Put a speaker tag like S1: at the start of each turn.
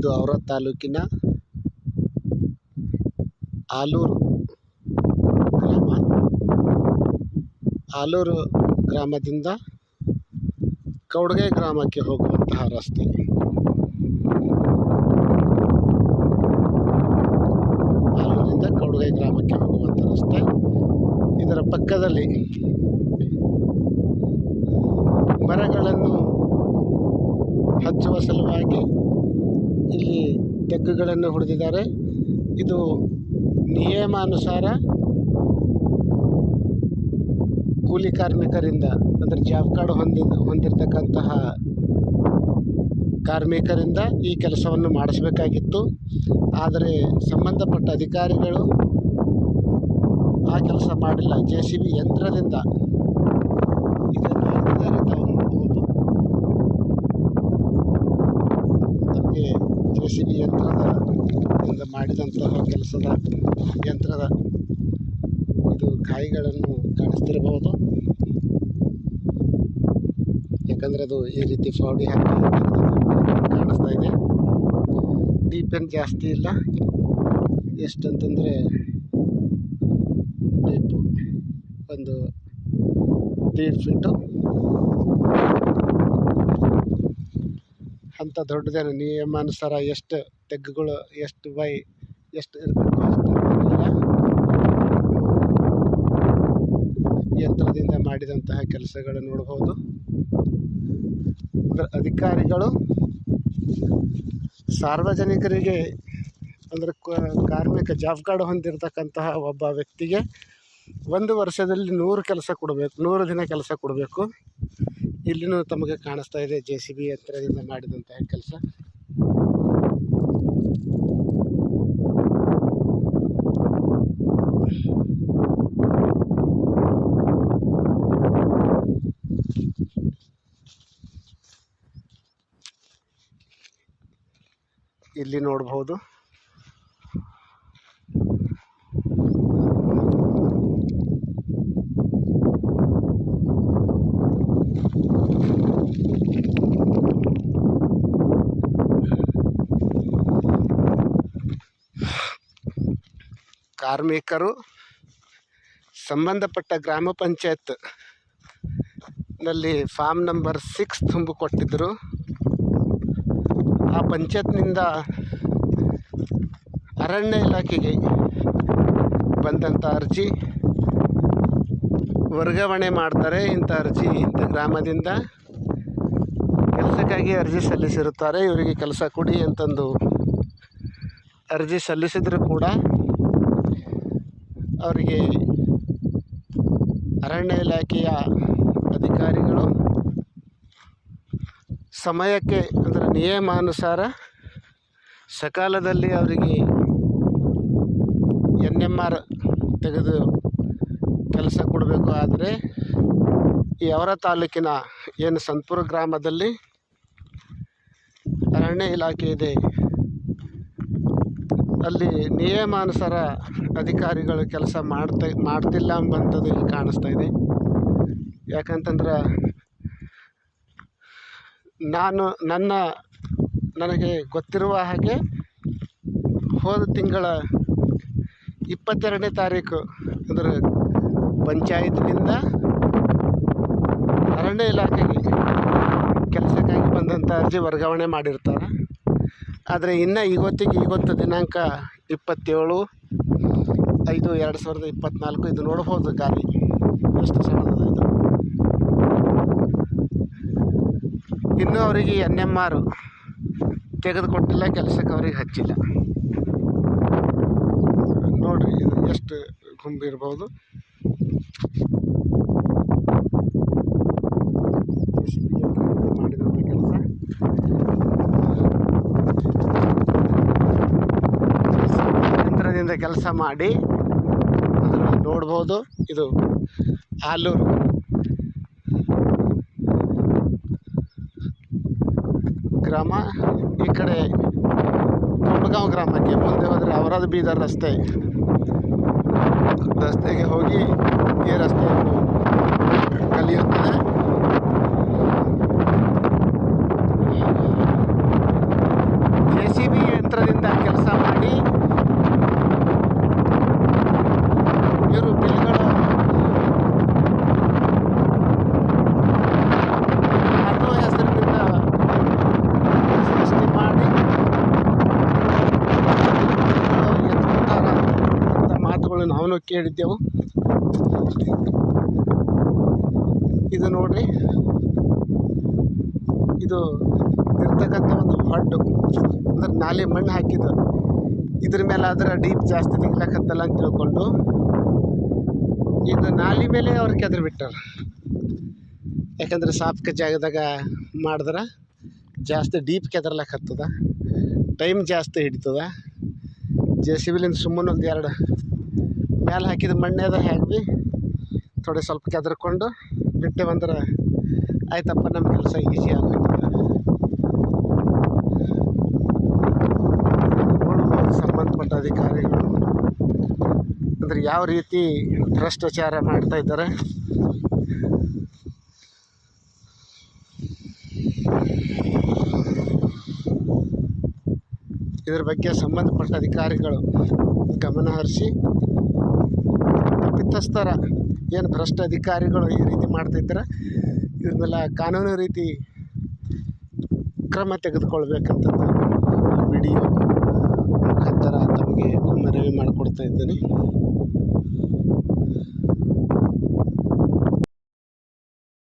S1: ಇದು ಔರಾದ್ ತಾಲೂಕಿನ ಆಲೂರು ಗ್ರಾಮ. ಆಲೂರು ಗ್ರಾಮದಿಂದ ಕೌಡ್ಗೈ ಗ್ರಾಮಕ್ಕೆ ಹೋಗುವಂತಹ ರಸ್ತೆ. ಆಲೂರಿಂದ ಕೌಡ್ಗೈ ಗ್ರಾಮಕ್ಕೆ ಹೋಗುವಂತಹ ರಸ್ತೆ. ಇದರ ಪಕ್ಕದಲ್ಲಿ ಮರಗಳನ್ನು ಹಚ್ಚುವ ಸಲುವಾಗಿ ಇಲ್ಲಿ ತೆಗ್ಗುಗಳನ್ನು ಹೊಡೆದಿದ್ದಾರೆ. ಇದು ನಿಯಮಾನುಸಾರ ಕೂಲಿ ಕಾರ್ಮಿಕರಿಂದ, ಅಂದರೆ ಜಾಬ್ ಕಾರ್ಡ್ ಹೊಂದಿರತಕ್ಕಂತಹ ಕಾರ್ಮಿಕರಿಂದ ಈ ಕೆಲಸವನ್ನು ಮಾಡಿಸಬೇಕಾಗಿತ್ತು. ಆದರೆ ಸಂಬಂಧಪಟ್ಟ ಅಧಿಕಾರಿಗಳು ಆ ಕೆಲಸ ಮಾಡಿಲ್ಲ. JCB ಯಂತ್ರದಿಂದ ಇದನ್ನು ಹಾಕಿದ್ದಾರೆ. ತಾವು ನೋಡಬಹುದು, ತಮಗೆ JCB ಯಂತ್ರದಿಂದ ಮಾಡಿದಂತಹ ಕೆಲಸದ ಯಂತ್ರದ ಇದು ಕಾಯಿಗಳನ್ನು ಕಾಣಿಸ್ತಿರಬಹುದು. ಯಾಕಂದರೆ ಅದು ಈ ರೀತಿ ಫೌಡಿ ಹಾಕಿ ಕಾಣಿಸ್ತಾ ಇದೆ. ಡೀಪ್ ಏನು ಜಾಸ್ತಿ ಇಲ್ಲ. ಎಷ್ಟಂತಂದರೆ ಡೀಪು ಒಂದು 1.5 ಫೀಟು. ಅಂಥ ದೊಡ್ಡದೇನು ನಿಯಮಾನುಸಾರ ಎಷ್ಟು ತೆಗ್ಗುಗಳು ಎಷ್ಟು ಇರಬೇಕು ಅಷ್ಟು ಇಲ್ಲ. ಯಂತ್ರದಿಂದ ಮಾಡಿದಂತಹ ಕೆಲಸಗಳು ನೋಡಬಹುದು. ಅಧಿಕಾರಿಗಳು ಸಾರ್ವಜನಿಕರಿಗೆ, ಅಂದರೆ ಕಾರ್ಮಿಕ ಜಾಬ್ ಕಾರ್ಡ್ ಹೊಂದಿರತಕ್ಕಂತಹ ಒಬ್ಬ ವ್ಯಕ್ತಿಗೆ 1 ವರ್ಷದಲ್ಲಿ 100 ಕೆಲಸ ಕೊಡಬೇಕು, 100 ದಿನ ಕೆಲಸ ಕೊಡಬೇಕು. ಇಲ್ಲಿನೂ ತಮಗೆ ಕಾಣಿಸ್ತಾ ಇದೆ JCB ಯಂತ್ರದಿಂದ ಮಾಡಿದಂತಹ ಕೆಲಸ. ಇಲ್ಲಿ ನೋಡಬಹುದು ಕಾರ್ಮಿಕರು ಸಂಬಂಧಪಟ್ಟ ಗ್ರಾಮ ಪಂಚಾಯತ್ ನಲ್ಲಿ ಫಾರ್ಮ್ ನಂಬರ್ 6 ತುಂಬಿಕೊಟ್ಟಿದ್ದರು. ಆ ಪಂಚಾಯತ್ನಿಂದ ಅರಣ್ಯ ಇಲಾಖೆಗೆ ಬಂದಂಥ ಅರ್ಜಿ ವರ್ಗಾವಣೆ ಮಾಡ್ತಾರೆ. ಇಂಥ ಅರ್ಜಿ ಇಂಥ ಗ್ರಾಮದಿಂದ ಕೆಲಸಕ್ಕಾಗಿ ಅರ್ಜಿ ಸಲ್ಲಿಸಿರುತ್ತಾರೆ. ಇವರಿಗೆ ಕೆಲಸ ಕೊಡಿ ಅಂತಂದು ಅರ್ಜಿ ಸಲ್ಲಿಸಿದರೂ ಕೂಡ ಅವರಿಗೆ ಅರಣ್ಯ ಇಲಾಖೆಯ ಅಧಿಕಾರಿಗಳು ಸಮಯಕ್ಕೆ, ಅಂದರೆ ನಿಯಮಾನುಸಾರ ಸಕಾಲದಲ್ಲಿ ಅವರಿಗೆ NMR ತೆಗೆದು ಕೆಲಸ ಕೊಡಬೇಕು. ಆದರೆ ಈ ಔರಾದ್ ತಾಲೂಕಿನ ಏನು ಸಂತಪುರ ಗ್ರಾಮದಲ್ಲಿ ಅರಣ್ಯ ಇಲಾಖೆ ಇದೆ, ಅಲ್ಲಿ ನಿಯಮಾನುಸಾರ ಅಧಿಕಾರಿಗಳು ಕೆಲಸ ಮಾಡ್ತಿಲ್ಲ ಎಂಬಂಥದ್ದು ಇಲ್ಲಿ ಕಾಣಿಸ್ತಾ ಇದೆ. ಯಾಕಂತಂದ್ರೆ ನನಗೆ ಗೊತ್ತಿರುವ ಹಾಗೆ ಹೋದ ತಿಂಗಳ 22ನೇ ತಾರೀಕು, ಅಂದರೆ ಪಂಚಾಯತ್ನಿಂದ ಅರಣ್ಯ ಇಲಾಖೆಗೆ ಕೆಲಸಕ್ಕಾಗಿ ಬಂದಂಥ ಅರ್ಜಿ ವರ್ಗಾವಣೆ ಮಾಡಿರ್ತಾರೆ. ಆದರೆ ಇನ್ನು ಇವತ್ತು ದಿನಾಂಕ 27/5/2024. ಇದು ನೋಡ್ಬೋದು ಗಾಳಿ ಎಷ್ಟು ಸಣ್ಣದ ಇದು. ಇನ್ನೂ ಅವರಿಗೆ NMR ತೆಗೆದುಕೊಟ್ಟಿಲ್ಲ, ಕೆಲಸಕ್ಕೆ ಅವ್ರಿಗೆ ಹಚ್ಚಿಲ್ಲ. ನೋಡ್ರಿ ಇದು ಎಷ್ಟು ಗುಂಬಿರ್ಬೋದು. ಮಾಡಿದಂಥ ಕೆಲಸ ಯಂತ್ರದಿಂದ ಕೆಲಸ ಮಾಡಿ ಅದನ್ನು ನೋಡ್ಬೋದು. ಇದು ಆಲೂರು ಗ್ರಾಮ. ಈ ಕಡೆ ಕೊಂಡಗಾಂವ್ ಗ್ರಾಮಕ್ಕೆ ಮುಂದೆ ಹೋದರೆ ಔರಾದ್ ಬೀದರ್ ರಸ್ತೆಗೆ ಹೋಗಿ ಈ ರಸ್ತೆಯನ್ನು ಕಲಿಯುತ್ತದೆ. JCB ಕೇಳಿದ್ದೆವು. ಇದು ನೋಡ್ರಿ, ಇದು ಇರ್ತಕ್ಕಂಥ ಒಂದು ಹೊಡ್ಡು ಅಂದ್ರೆ ನಾಲೆ ಮಣ್ಣು ಹಾಕಿದ್ದು. ಇದ್ರ ಮೇಲೆ ಆದ್ರೆ ಡೀಪ್ ಜಾಸ್ತಿ ತೆಗಿಲಕ್ಕತ್ತಲ್ಲ ಅಂತ ತಿಳ್ಕೊಂಡು ಇದು ನಾಲೆ ಮೇಲೆ ಅವ್ರು ಕೆದರ್ ಬಿಟ್ಟಾರ. ಯಾಕಂದ್ರೆ ಸಾಪ್ಕ ಜಾಗದಾಗ ಮಾಡಿದ್ರೆ ಜಾಸ್ತಿ ಡೀಪ್ ಕೆದರ್ಲಕ್ಕತ್ತದ, ಟೈಮ್ ಜಾಸ್ತಿ ಹಿಡಿತದ. JCBಲಿಂದ ಸುಮ್ಮನೆ ಒಂದು 2 ಮೇಲೆ ಹಾಕಿದ ಮಣ್ಣೆದ ಹೇಗೆ ಭೀ ಸ್ವಲ್ಪ ಕೆದರ್ಕೊಂಡು ಬಿಟ್ಟೆವಂದ್ರೆ ಆಯ್ತಪ್ಪ, ನಮ್ಮ ಕೆಲಸ ಈಸಿ ಆಗೋಯ್ತದೆ. ನೋಡ್ಬೋದು ಸಂಬಂಧಪಟ್ಟ ಅಧಿಕಾರಿಗಳು ಅಂದರೆ ಯಾವ ರೀತಿ ಭ್ರಷ್ಟಾಚಾರ ಮಾಡ್ತಾ ಇದ್ದಾರೆ. ಇದ್ರ ಬಗ್ಗೆ ಸಂಬಂಧಪಟ್ಟ ಅಧಿಕಾರಿಗಳು ಗಮನ ಹರಿಸಿ ತಪ್ಪಿತಸ್ಥರ ಏನು ಭ್ರಷ್ಟ ಅಧಿಕಾರಿಗಳು ಈ ರೀತಿ ಮಾಡ್ತಿದ್ದಾರೆ ಇದ್ರ ಮೇಲೆ ಕಾನೂನು ರೀತಿ ಕ್ರಮ ತೆಗೆದುಕೊಳ್ಬೇಕಂತದ್ದು ವಿಡಿಯೋ ಮುಖಾಂತರ ತಮಗೆ ಮನವಿ ಮಾಡಿಕೊಡ್ತಾ ಇದ್ದೀನಿ.